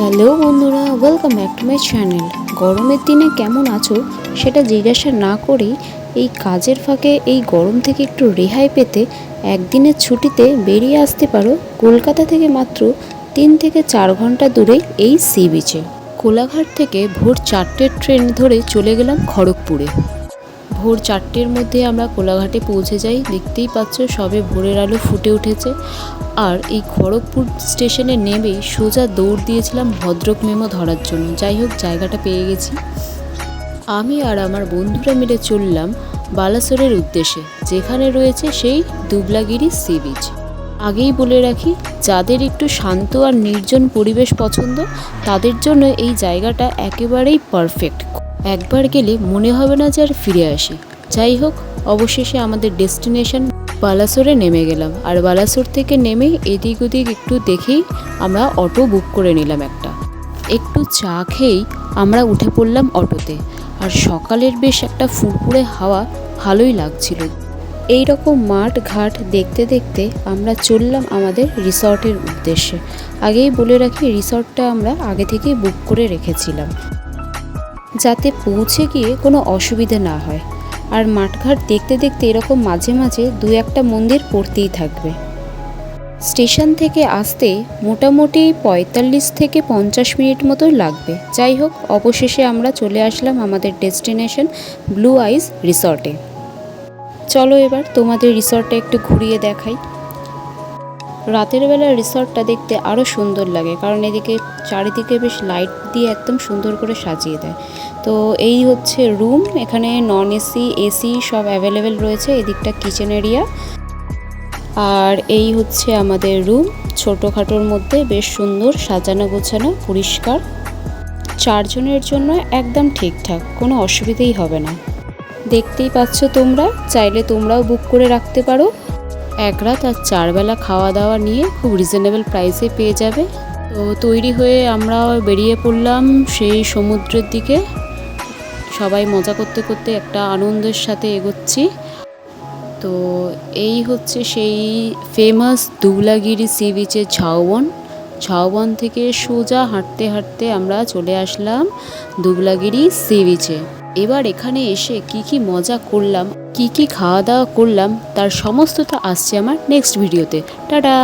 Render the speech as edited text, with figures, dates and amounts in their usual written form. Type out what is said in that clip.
Hello বন্ধুরা, welcome back to my channel. গরমের দিনে কেমন আছো সেটা জিজ্ঞাসা না করেই এই কাজের ফাঁকে এই গরম থেকে একটু রেহাই পেতে একদিনের ছুটিতে বেরিয়ে আসতে পারো কলকাতা থেকে মাত্র 3 থেকে 4 ঘন্টা দূরে এই সি বিচে। কোলাঘাট থেকে ভোর 4টের ট্রেন ধরে চলে গেলাম খড়গপুরে। ভোর 4টের মধ্যে আমরা কোলাঘাটে পৌঁছে যাই। দেখতেই পাচ্ছ সবে ভোরের আলো ফুটে উঠেছে। আর এই খড়গপুর স্টেশনে নেমেই সোজা দৌড় দিয়েছিলাম ভদ্রক মেমো ধরার জন্য। যাই হোক, জায়গাটা পেয়ে গেছি। আমি আর আমার বন্ধুরা মিলে চললাম বালাসোরের উদ্দেশ্যে, যেখানে রয়েছে সেই দুবলাগিরি সি বিচ। আগেই বলে রাখি, যাদের একটু শান্ত আর নির্জন পরিবেশ পছন্দ তাদের জন্য এই জায়গাটা একেবারেই পারফেক্ট। একবার গেলে মনে হবে না যে আর ফিরে আসি। যাই হোক, অবশেষে আমাদের ডেস্টিনেশন বালাসোরে নেমে গেলাম। আর বালাসোর থেকে নেমে এদিক ওদিক একটু দেখেই আমরা অটো বুক করে নিলাম একটা। একটু চা খেয়েই আমরা উঠে পড়লাম অটোতে। আর সকালের বেশ একটা ফুরফুরে হাওয়া ভালোই লাগছিল। এই রকম মাঠ ঘাট দেখতে দেখতে আমরা চললাম আমাদের রিসর্টের উদ্দেশ্যে। আগেই বলে রাখি, রিসর্টটা আমরা আগে থেকেই বুক করে রেখেছিলাম, যাতে পৌঁছে গিয়ে কোনো অসুবিধা না হয়। আর মাঠঘাট দেখতে দেখতে এরকম মাঝে মাঝে দু একটা মন্দির পড়তেই থাকবে। স্টেশন থেকে আসতে মোটামুটি 45 থেকে 50 মিনিট মতো লাগবে। যাই হোক, অবশেষে আমরা চলে আসলাম আমাদের ডেস্টিনেশন ব্লু আইস রিসর্টে। চলো এবার তোমাদের রিসর্টটা একটু ঘুরিয়ে দেখাই। রাতের বেলা রিসর্টটা দেখতে আরও সুন্দর লাগে, কারণ এদিকে চারিদিকে বেশ লাইট দিয়ে একদম সুন্দর করে সাজিয়ে দেয়। তো এই হচ্ছে রুম। এখানে নন এসি, এসি সব অ্যাভেলেবেল রয়েছে। এদিকটা কিচেন এরিয়া। আর এই হচ্ছে আমাদের রুম, ছোটোখাটোর মধ্যে বেশ সুন্দর সাজানো গোছানো, পরিষ্কার। 4 জনের জন্য একদম ঠিকঠাক, কোনো অসুবিধেই হবে না। দেখতেই পাচ্ছ তোমরা, চাইলে তোমরাও বুক করে রাখতে পারো। 1 রাত আর 4 বেলা খাওয়া দাওয়া নিয়ে খুব রিজনেবল প্রাইসে পেয়ে যাবে। তো তৈরি হয়ে আমরা বেরিয়ে পড়লাম সেই সমুদ্রের দিকে। সবাই মজা করতে করতে একটা আনন্দের সাথে এগোচ্ছি। তো এই হচ্ছে সেই ফেমাস দুবলাগিরি সি বিচের ঝাউবন। ঝাউবন থেকে সোজা হাঁটতে হাঁটতে আমরা চলে আসলাম দুবলাগিরি সি বিচে। এবার এখানে এসে কি মজা করলাম, কি খাওয়া দাওয়া করলাম, তার সমস্তটা আসছে আমার নেক্সট ভিডিওতে। টাটা।